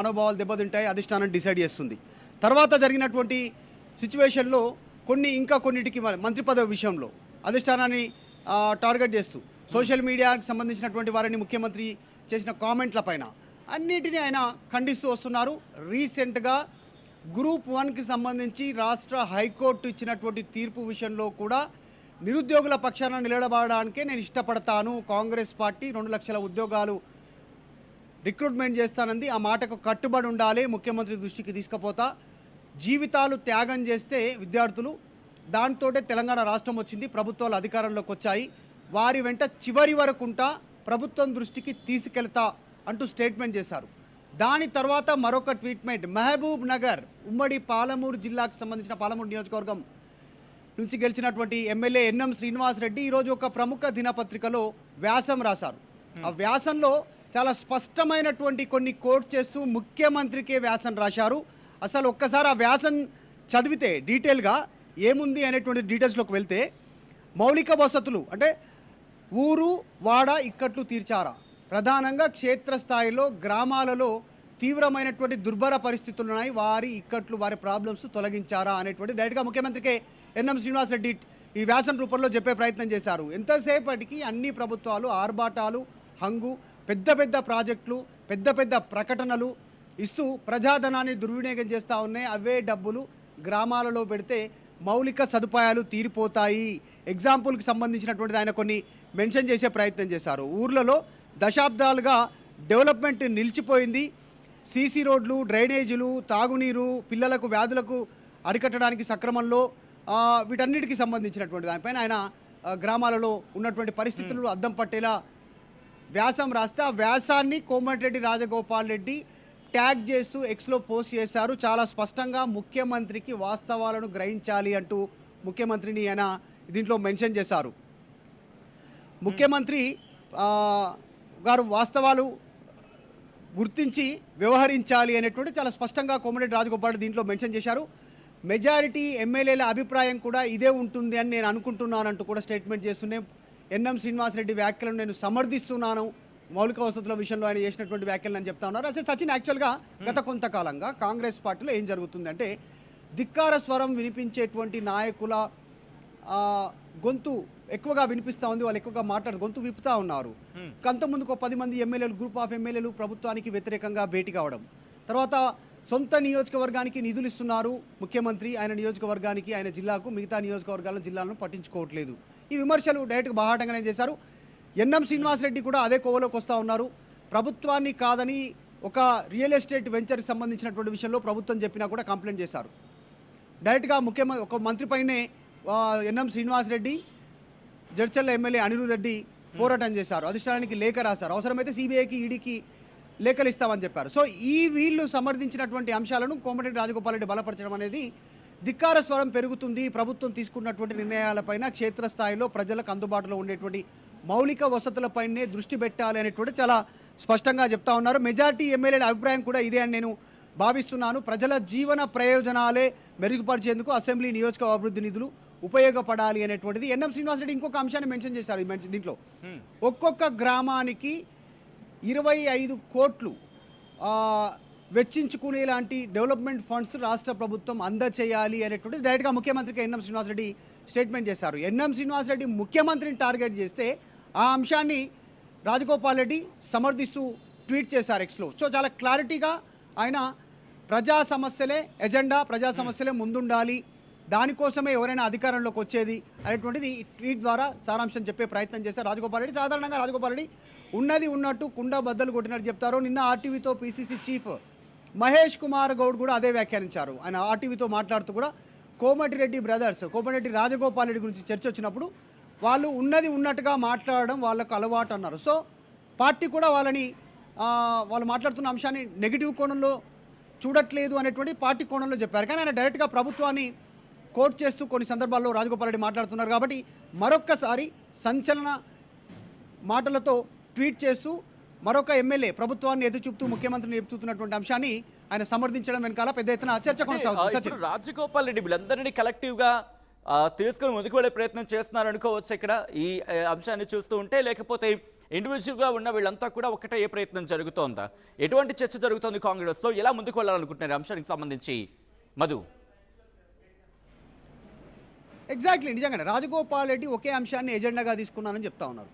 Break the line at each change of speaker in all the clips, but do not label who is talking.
మనోభావాలు దెబ్బతింటాయి, అధిష్టానం డిసైడ్ చేస్తుంది. తర్వాత జరిగినటువంటి సిచ్యువేషన్లో కొన్నిటికి మంత్రి పదవి విషయంలో అధిష్టానాన్ని టార్గెట్ చేస్తూ సోషల్ మీడియాకి సంబంధించినటువంటి వారిని ముఖ్యమంత్రి చేసిన కామెంట్ల పైన అన్నిటినీ ఆయన ఖండిస్తూ వస్తున్నారు. రీసెంట్గా గ్రూప్ 1కి సంబంధించి రాష్ట్ర హైకోర్టు ఇచ్చినటువంటి తీర్పు విషయంలో కూడా నిరుద్యోగుల పక్షాన నిలబడడానికే నేను ఇష్టపడతాను, కాంగ్రెస్ పార్టీ 2 లక్షల ఉద్యోగాలు రిక్రూట్మెంట్ చేస్తానంది, ఆ మాటకు కట్టుబడి ఉండాలి, ముఖ్యమంత్రి దృష్టికి తీసుకుపోతా, జీవితాలు త్యాగం చేస్తే విద్యార్థులు దాంతోటే తెలంగాణ రాష్ట్రం వచ్చింది, ప్రభుత్వాలు అధికారంలోకి వచ్చాయి, వారి వెంట చివరి వరకుంటా ప్రభుత్వం దృష్టికి తీసుకెళ్తా అంటూ స్టేట్మెంట్ చేశారు. దాని తర్వాత మరొక ట్వీట్మెంట్, మహబూబ్ నగర్ ఉమ్మడి పాలమూరు జిల్లాకు సంబంధించిన పాలమూరు నియోజకవర్గం నుంచి గెలిచినటువంటి ఎమ్మెల్యే ఎన్ఎం శ్రీనివాసరెడ్డి ఈరోజు ఒక ప్రముఖ దినపత్రికలో వ్యాసం రాశారు. ఆ వ్యాసంలో చాలా స్పష్టమైనటువంటి కొన్ని కోట్ చేస్తూ ముఖ్యమంత్రికే వ్యాసం రాశారు. అసలు ఒక్కసారి ఆ వ్యాసం చదివితే డీటెయిల్గా ఏముంది అనేటువంటి డీటెయిల్స్లోకి వెళ్తే, మౌలిక వసతులు అంటే ఊరు వాడ ఇక్కట్లు తీర్చారా, ప్రధానంగా క్షేత్రస్థాయిలో గ్రామాలలో తీవ్రమైనటువంటి దుర్భర పరిస్థితులు ఉన్నాయి, వారి ఇక్కట్లు వారి ప్రాబ్లమ్స్ తొలగించారా అనేటువంటి డైరెక్ట్గా ముఖ్యమంత్రికి ఎన్ఎం శ్రీనివాసరెడ్డి ఈ వ్యాసం రూపంలో చెప్పే ప్రయత్నం చేశారు. ఎంతసేపటికి అన్ని ప్రభుత్వాలు ఆర్భాటాలు, హంగు, పెద్ద పెద్ద ప్రాజెక్టులు, పెద్ద పెద్ద ప్రకటనలు ఇస్తూ ప్రజాధనాన్ని దుర్వినియోగం చేస్తూ ఉన్నాయి. అవే డబ్బులు గ్రామాలలో పెడితే మౌలిక సదుపాయాలు తీరిపోతాయి. ఎగ్జాంపుల్కి సంబంధించినటువంటిది ఆయన కొన్ని మెన్షన్ చేసే ప్రయత్నం చేశారు. ఊర్లలో దశాబ్దాలుగా డెవలప్మెంట్ నిలిచిపోయింది, సీసీ రోడ్లు, డ్రైనేజీలు, తాగునీరు, పిల్లలకు వ్యాధులకు అరికట్టడానికి సక్రమంలో వీటన్నిటికీ సంబంధించినటువంటి దానిపైన ఆయన గ్రామాలలో ఉన్నటువంటి పరిస్థితులు అద్దం పట్టేలా వ్యాసం రాస్తే, ఆ వ్యాసాన్ని కోమటిరెడ్డి రాజగోపాల్ రెడ్డి ట్యాగ్ చేస్తూ ఎక్స్లో పోస్ట్ చేశారు. చాలా స్పష్టంగా ముఖ్యమంత్రికి వాస్తవాలను గ్రహించాలి అంటూ ముఖ్యమంత్రిని ఆయన దీంట్లో మెన్షన్ చేశారు. ముఖ్యమంత్రి గారు వాస్తవాలు గుర్తించి వ్యవహరించాలి అనేటువంటి చాలా స్పష్టంగా కోమటిరెడ్డి రాజగోపాల్ రెడ్డి దీంట్లో మెన్షన్ చేశారు. మెజారిటీ ఎమ్మెల్యేల అభిప్రాయం కూడా ఇదే ఉంటుంది అని నేను అనుకుంటున్నానంటూ కూడా స్టేట్మెంట్ చేస్తున్నాయి. ఎన్ఎం శ్రీనివాసరెడ్డి వ్యాఖ్యలను నేను సమర్థిస్తున్నాను, మౌలిక వసతుల విషయంలో ఆయన చేసినటువంటి వ్యాఖ్యలు అని చెప్తా ఉన్నారు. అసలు సచిన్ యాక్చువల్గా గత కొంతకాలంగా కాంగ్రెస్ పార్టీలో ఏం జరుగుతుందంటే, ధిక్కార స్వరం వినిపించేటువంటి నాయకుల గొంతు ఎక్కువగా వినిపిస్తూ ఉంది, వాళ్ళు ఎక్కువగా గొంతు విప్పుతూ ఉన్నారు. అంతకుముందుకు 10 మంది ఎమ్మెల్యేలు, గ్రూప్ ఆఫ్ ఎమ్మెల్యేలు ప్రభుత్వానికి వ్యతిరేకంగా భేటీ కావడం, తర్వాత సొంత నియోజకవర్గానికి నిధులు ఇస్తున్నారు ముఖ్యమంత్రి, ఆయన నియోజకవర్గానికి, ఆయన జిల్లాకు, మిగతా జిల్లాలను పట్టించుకోవట్లేదు. ఈ విమర్శలు డైరెక్ట్గా బాహాటంగానే చేశారు. ఎన్ఎం శ్రీనివాసరెడ్డి కూడా అదే కోవలోకి వస్తూ ఉన్నారు. ప్రభుత్వాన్ని కాదని ఒక రియల్ ఎస్టేట్ వెంచర్కి సంబంధించినటువంటి విషయంలో ప్రభుత్వం చెప్పినా కూడా కంప్లైంట్ చేశారు. డైరెక్ట్గా ఒక మంత్రి పైనే ఎన్ఎం శ్రీనివాసరెడ్డి, జడ్చర్ల ఎమ్మెల్యే అనిరుద్ రెడ్డి పోరాటం చేశారు, అధిష్టానానికి లేఖ రాశారు, అవసరమైతే సిబిఐకి, ఈడీకి లేఖలు ఇస్తామని చెప్పారు. సో వీళ్ళు సమర్థించినటువంటి అంశాలను కోమటిరెడ్డి రాజగోపాల్ రెడ్డి బలపరచడం అనేది ధిక్కార స్వరం పెరుగుతుంది, ప్రభుత్వం తీసుకున్నటువంటి నిర్ణయాలపైన క్షేత్రస్థాయిలో ప్రజలకు అందుబాటులో ఉండేటువంటి మౌలిక వసతులపైనే దృష్టి పెట్టాలి అనేటువంటి చాలా స్పష్టంగా చెప్తా ఉన్నారు. మెజారిటీ ఎమ్మెల్యేల అభిప్రాయం కూడా ఇదే అని నేను భావిస్తున్నాను. ప్రజల జీవన ప్రయోజనాలే మెరుగుపరిచేందుకు అసెంబ్లీ నియోజక అభివృద్ధి నిధులు ఉపయోగపడాలి అనేటువంటిది ఎన్ఎం శ్రీనివాసరెడ్డి ఇంకొక అంశాన్ని మెన్షన్ చేశారు. దీంట్లో ఒక్కొక్క గ్రామానికి 25 కోట్లు వెచ్చించుకునేలాంటి డెవలప్మెంట్ ఫండ్స్ రాష్ట్ర ప్రభుత్వం అందచేయాలి అనేటువంటిది డైరెక్ట్గా ముఖ్యమంత్రికి ఎన్ఎం శ్రీనివాసరెడ్డి స్టేట్మెంట్ చేశారు. ఎన్ఎం శ్రీనివాసరెడ్డి ముఖ్యమంత్రిని టార్గెట్ చేస్తే ఆ అంశాన్ని రాజగోపాల్ రెడ్డి సమర్థిస్తూ ట్వీట్ చేశారు ఎక్స్లో. సో చాలా క్లారిటీగా ఆయన ప్రజా సమస్యలే ఎజెండా, ప్రజా సమస్యలే ముందుండాలి, దానికోసమే ఎవరైనా అధికారంలోకి వచ్చేది అనేటువంటిది ట్వీట్ ద్వారా సారాంశం చెప్పే ప్రయత్నం చేశారు రాజగోపాల్ రెడ్డి. సాధారణంగా రాజగోపాల్ రెడ్డి ఉన్నది ఉన్నట్టు కుండ బద్దలు కొట్టినట్టు చెప్తారు. నిన్న ఆర్టీవీతో పీసీసీ చీఫ్ మహేష్ కుమార్ గౌడ్ కూడా అదే వ్యాఖ్యానించారు. ఆయన ఆర్టీవీతో మాట్లాడుతూ కూడా కోమటిరెడ్డి బ్రదర్స్, కోమటిరెడ్డి రాజగోపాల్ రెడ్డి గురించి చర్చ వచ్చినప్పుడు వాళ్ళు ఉన్నది ఉన్నట్టుగా మాట్లాడడం వాళ్ళకు అలవాటు అన్నారు. సో పార్టీ కూడా వాళ్ళు మాట్లాడుతున్న అంశాన్ని నెగిటివ్ కోణంలో చూడట్లేదు అనేటువంటి పార్టీ కోణంలో చెప్పారు. కానీ ఆయన డైరెక్ట్గా ప్రభుత్వాన్ని కోట్ చేస్తూ కొన్ని సందర్భాల్లో రాజగోపాల్ రెడ్డి మాట్లాడుతున్నారు. కాబట్టి మరొక్కసారి సంచలన మాటలతో ట్వీట్ చేస్తూ మరొక ఎమ్మెల్యే ప్రభుత్వాన్ని ఎదురుచూపుతూ ముఖ్యమంత్రిని ఎదుగుతున్నటువంటి అంశాన్ని ఆయన సమర్థించడం వెనకాల పెద్ద ఎత్తున చర్చ కొనసాగుతుంది.
రాజగోపాల్ రెడ్డి వీళ్ళందరినీ కలెక్టివ్గా తీసుకుని ముందుకు వెళ్ళే ప్రయత్నం చేస్తున్నారు అనుకోవచ్చు ఇక్కడ ఈ అంశాన్ని చూస్తూ ఉంటే, లేకపోతే ఇండివిజువల్గా ఉన్న వీళ్ళంతా కూడా ఒకటే ఏ ప్రయత్నం జరుగుతోందా? ఎటువంటి చర్చ జరుగుతోంది కాంగ్రెస్లో? ఎలా ముందుకు వెళ్ళాలనుకుంటున్నారు అంశానికి సంబంధించి మధు?
ఎగ్జాక్ట్లీ, నిజంగానే రాజగోపాల్ రెడ్డి ఒకే అంశాన్ని ఎజెండాగా తీసుకున్నానని చెప్తా ఉన్నారు.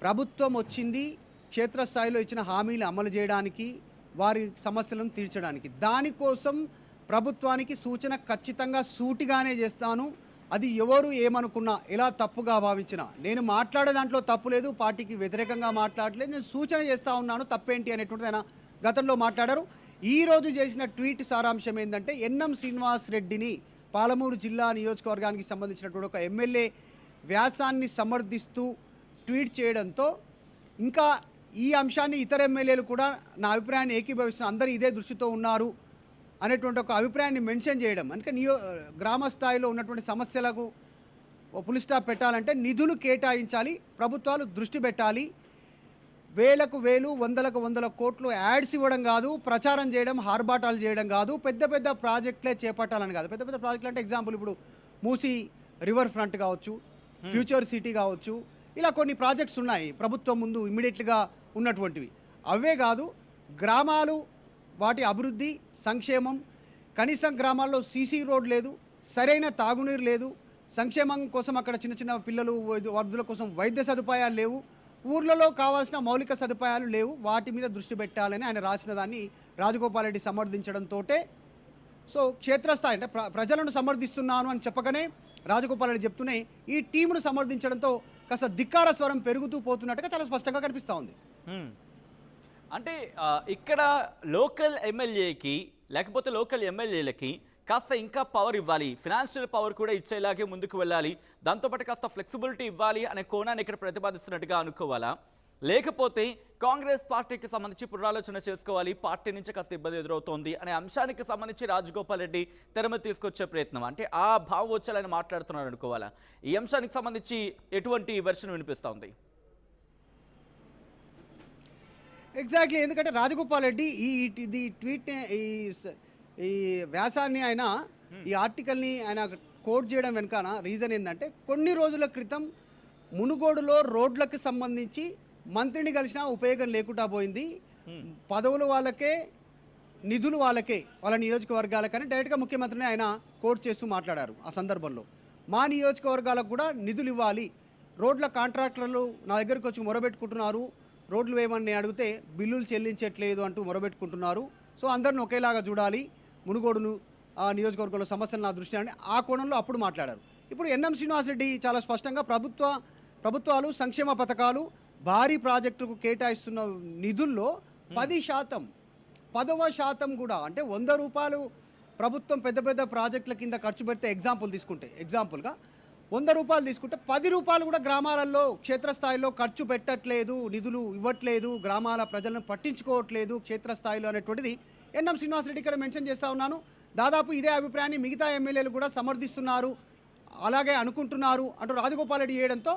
ప్రభుత్వం వచ్చింది క్షేత్రస్థాయిలో ఇచ్చిన హామీలు అమలు చేయడానికి, వారి సమస్యలను తీర్చడానికి. దానికోసం ప్రభుత్వానికి సూచన ఖచ్చితంగా సూటిగానే చేస్తాను. అది ఎవరు ఏమనుకున్నా, ఎలా తప్పుగా భావించినా, నేను మాట్లాడే దాంట్లో తప్పు లేదు, పార్టీకి వ్యతిరేకంగా మాట్లాడలేదు, నేను సూచన చేస్తూ ఉన్నాను, తప్పేంటి అనేటువంటిది ఆయన గతంలో మాట్లాడారు. ఈరోజు చేసిన ట్వీట్ సారాంశం ఏంటంటే, ఎన్ఎం శ్రీనివాస్ రెడ్డిని పాలమూరు జిల్లా నియోజకవర్గానికి సంబంధించినటువంటి ఒక ఎమ్మెల్యే వ్యాసాన్ని సమర్థిస్తూ ట్వీట్ చేయడంతో ఇంకా ఈ అంశాన్ని ఇతర ఎమ్మెల్యేలు కూడా నా అభిప్రాయాన్ని ఏకీభవిస్తున్న, అందరూ ఇదే దృష్టితో ఉన్నారు అనేటువంటి ఒక అభిప్రాయాన్ని మెన్షన్ చేయడం. అంటే గ్రామ స్థాయిలో ఉన్నటువంటి సమస్యలకు పులి స్టాప్ పెట్టాలంటే నిధులు కేటాయించాలి, ప్రభుత్వాలు దృష్టి పెట్టాలి. వేలకు వేలు, వందలకు వందల కోట్లు యాడ్స్ ఇవ్వడం కాదు, ప్రచారం చేయడం, హార్బాటాలు చేయడం కాదు, పెద్ద పెద్ద ప్రాజెక్టులే చేపట్టాలని కాదు. పెద్ద పెద్ద ప్రాజెక్టులు అంటే ఎగ్జాంపుల్ ఇప్పుడు మూసీ రివర్ ఫ్రంట్ కావచ్చు, ఫ్యూచర్ సిటీ కావచ్చు, ఇలా కొన్ని ప్రాజెక్ట్స్ ఉన్నాయి ప్రభుత్వం ముందు ఇమ్మీడియట్గా ఉన్నటువంటివి. అవే కాదు, గ్రామాలు, వాటి అభివృద్ధి, సంక్షేమం, కనీసం గ్రామాల్లో సీసీ రోడ్ లేదు, సరైన తాగునీరు లేదు, సంక్షేమం కోసం అక్కడ చిన్న చిన్న పిల్లలు వృద్ధుల కోసం వైద్య సదుపాయాలు లేవు, ఊర్లలో కావాల్సిన మౌలిక సదుపాయాలు లేవు, వాటి మీద దృష్టి పెట్టాలని ఆయన రాసిన దాన్ని రాజగోపాల్ రెడ్డి సమర్థించడంతో, సో క్షేత్రస్థాయి అంటే ప్రజలను సమర్థిస్తున్నాను అని చెప్పగానే రాజగోపాల్ రెడ్డి చెప్తూనే ఈ టీమును సమర్థించడంతో కాస్త ధిక్కార స్వరం పెరుగుతూ పోతున్నట్టుగా చాలా స్పష్టంగా కనిపిస్తూ ఉంది.
అంటే ఇక్కడ లోకల్ ఎమ్మెల్యేకి లేకపోతే లోకల్ ఎమ్మెల్యేలకి కాస్త ఇంకా పవర్ ఇవ్వాలి, ఫినాన్షియల్ పవర్ కూడా ఇచ్చేలాగే ముందుకు వెళ్ళాలి, దాంతోపాటు కాస్త ఫ్లెక్సిబిలిటీ ఇవ్వాలి అనే కోణాన్ని ఇక్కడ ప్రతిపాదిస్తున్నట్టుగా అనుకోవాలా? లేకపోతే కాంగ్రెస్ పార్టీకి సంబంధించి పునరాలోచన చేసుకోవాలి, పార్టీ నుంచి కాస్త ఇబ్బంది ఎదురవుతోంది అనే అంశానికి సంబంధించి రాజగోపాల్ రెడ్డి తెరమ తీసుకొచ్చే ప్రయత్నం, అంటే ఆ భావం వచ్చేలాని మాట్లాడుతున్నారు అనుకోవాలా? ఈ అంశానికి సంబంధించి ఎటువంటి వెర్షన్ వినిపిస్తోంది?
ఎగ్జాక్ట్లీ, ఎందుకంటే రాజగోపాల్ రెడ్డి ఈ ట్వీట్ ఈ వ్యాసాన్ని ఆయన ఈ ఆర్టికల్ని ఆయన కోట్ చేయడం వెనకాల రీజన్ ఏంటంటే, కొన్ని రోజుల క్రితం మునుగోడులో రోడ్లకు సంబంధించి మంత్రిని కలిసినా ఉపయోగం లేకుండా పోయింది, పదవులు వాళ్ళకే, నిధులు వాళ్ళకే, వాళ్ళ నియోజకవర్గాలకని డైరెక్ట్గా ముఖ్యమంత్రిని ఆయన కోట్ చేస్తూ మాట్లాడారు. ఆ సందర్భంలో మా నియోజకవర్గాలకు కూడా నిధులు ఇవ్వాలి, రోడ్ల కాంట్రాక్టర్లు నా దగ్గరకు వచ్చి మొరబెట్టుకుంటున్నారు, రోడ్లు వేయమని నేను అడిగితే బిల్లులు చెల్లించట్లేదు అంటూ మొరబెట్టుకుంటున్నారు, సో అందరిని ఒకేలాగా చూడాలి, మునుగోడును ఆ నియోజకవర్గంలో సమస్యలు నా దృష్టి అని ఆ కోణంలో అప్పుడు మాట్లాడారు. ఇప్పుడు ఎన్ఎం శ్రీనివాసరెడ్డి చాలా స్పష్టంగా ప్రభుత్వాలు సంక్షేమ పథకాలు, భారీ ప్రాజెక్టుకు కేటాయిస్తున్న నిధుల్లో 10% కూడా, అంటే 100 రూపాయలు ప్రభుత్వం పెద్ద పెద్ద ప్రాజెక్టుల కింద ఖర్చు పెడితే ఎగ్జాంపుల్గా 100 రూపాయలు తీసుకుంటే 10 రూపాయలు కూడా గ్రామాలలో క్షేత్రస్థాయిలో ఖర్చు పెట్టట్లేదు, నిధులు ఇవ్వట్లేదు, గ్రామాల ప్రజలను పట్టించుకోవట్లేదు క్షేత్రస్థాయిలో అనేటువంటిది ఎన్ఎం శ్రీనివాసరెడ్డి ఇక్కడ మెన్షన్ చేస్తూ ఉన్నాను. దాదాపు ఇదే అభిప్రాయాన్ని మిగతా ఎమ్మెల్యేలు కూడా సమర్థిస్తున్నారు, అలాగే అనుకుంటున్నారు అంటూ రాజగోపాల్ రెడ్డి చేయడంతో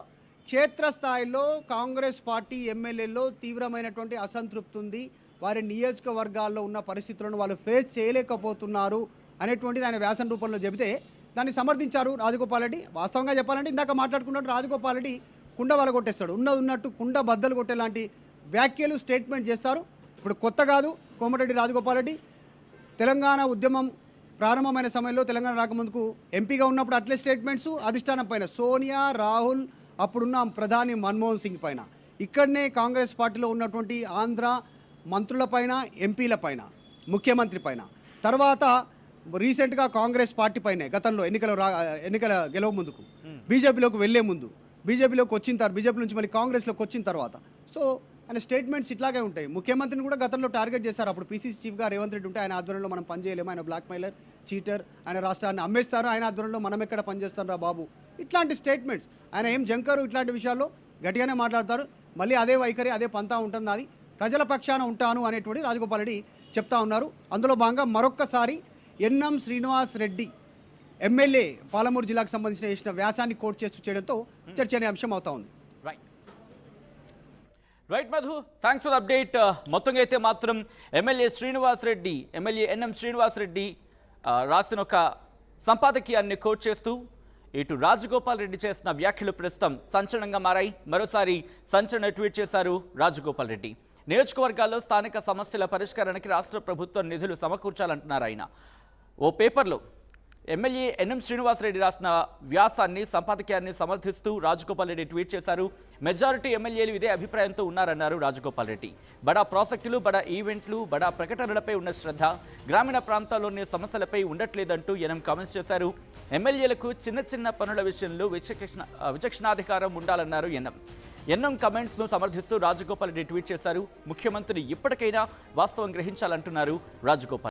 క్షేత్రస్థాయిలో కాంగ్రెస్ పార్టీ ఎమ్మెల్యేల్లో తీవ్రమైనటువంటి అసంతృప్తి ఉంది, వారి నియోజకవర్గాల్లో ఉన్న పరిస్థితులను వాళ్ళు ఫేస్ చేయలేకపోతున్నారు అనేటువంటిది ఆయన వ్యాసం రూపంలో చెబితే దాన్ని సమర్థించారు రాజగోపాల్ రెడ్డి. వాస్తవంగా చెప్పాలంటే ఇందాక మాట్లాడుకున్నట్టు రాజగోపాల్ రెడ్డి కుండ వలగొట్టేస్తాడు, ఉన్నట్టు కుండ బద్దలు కొట్టేలాంటి వ్యాఖ్యలు, స్టేట్మెంట్ చేస్తారు. ఇప్పుడు కొత్త కాదు కోమటిరెడ్డి రాజగోపాల్ రెడ్డి, తెలంగాణ ఉద్యమం ప్రారంభమైన సమయంలో తెలంగాణ రాకముందుకు ఎంపీగా ఉన్నప్పుడు అట్లే స్టేట్మెంట్స్ అధిష్టానం పైన, సోనియా, రాహుల్, అప్పుడున్న ప్రధాని మన్మోహన్ సింగ్ పైన, ఇక్కడనే కాంగ్రెస్ పార్టీలో ఉన్నటువంటి ఆంధ్ర మంత్రుల పైన, ఎంపీల పైన, ముఖ్యమంత్రి పైన, తర్వాత రీసెంట్గా కాంగ్రెస్ పార్టీ పైనే గతంలో ఎన్నికల గెలవ ముందుకు, బీజేపీలోకి వెళ్లే ముందు, బీజేపీలోకి వచ్చిన తర్వాత, బీజేపీ నుంచి మళ్ళీ కాంగ్రెస్లోకి వచ్చిన తర్వాత, సో ఆయన స్టేట్మెంట్స్ ఇట్లాగే ఉంటాయి. ముఖ్యమంత్రిని కూడా గతంలో టార్గెట్ చేశారు. అప్పుడు పీసీసీ చీఫ్గా రేవంత్ రెడ్డి ఉంటే ఆయన ఆధ్వర్యంలో మనం పనిచేయలేము, ఆయన బ్లాక్ మెయిలర్, చీటర్, ఆయన రాష్ట్రాన్ని అమ్మేస్తారు, ఆయన ఆధ్వర్యంలో మనం ఎక్కడ పనిచేస్తారా బాబు, ఇట్లాంటి స్టేట్మెంట్స్. ఆయన ఏం జంకరు, ఇట్లాంటి విషయాల్లో గట్టిగానే మాట్లాడతారు. మళ్ళీ అదే వైఖరి, అదే పంతా ఉంటుంది, అది ప్రజల పక్షాన ఉంటాను అనేటువంటి రాజగోపాల్ రెడ్డి చెప్తా ఉన్నారు. అందులో భాగంగా మరొక్కసారి ఎన్ఎం శ్రీనివాస్ రెడ్డి ఎమ్మెల్యే పాలమూరు జిల్లాకు సంబంధించిన చేసిన వ్యాసాన్ని కోట్ చేస్తూ చేయడంతో చర్చనీయాంశం అవుతా ఉంది.
Right Madhu, thanks for update. మొత్తంగా అయితే మాత్రం ఎమ్మెల్యే ఎన్ఎం శ్రీనివాస్ రెడ్డి రాసిన ఒక సంపాదకీయాన్ని కోట్ చేస్తూ ఇటు రాజగోపాల్ రెడ్డి చేసిన వ్యాఖ్యలు ప్రస్తుతం సంచలనంగా మారాయి. మరోసారి సంచలన ట్వీట్ చేశారు రాజగోపాల్ రెడ్డి. నియోజకవర్గాల్లో స్థానిక సమస్యల పరిష్కారానికి రాష్ట్ర ప్రభుత్వం నిధులు సమకూర్చాలంటున్నారు ఆయన. ఓ పేపర్లో ఎమ్మెల్యే ఎన్ఎం శ్రీనివాసరెడ్డి రాసిన వ్యాసాన్ని సంపాదకీయాన్ని సమర్థిస్తూ రాజగోపాల్ రెడ్డి ట్వీట్ చేశారు. మెజారిటీ ఎమ్మెల్యేలు ఇదే అభిప్రాయంతో ఉన్నారన్నారు రాజగోపాల్ రెడ్డి. బడా ప్రాజెక్టులు, బడా ఈవెంట్లు, బడా ప్రకటనలపై ఉన్న శ్రద్ధ గ్రామీణ ప్రాంతాల్లోని సమస్యలపై ఉండట్లేదంటూ ఎన్ఎం కామెంట్స్ చేశారు. ఎమ్మెల్యేలకు చిన్న చిన్న పనుల విషయంలో విచక్షణాధికారం ఉండాలన్నారు ఎన్ఎం కమెంట్స్ను సమర్థిస్తూ రాజగోపాల్ రెడ్డి ట్వీట్ చేశారు. ముఖ్యమంత్రి ఇప్పటికైనా వాస్తవం గ్రహించాలంటున్నారు రాజగోపాల్.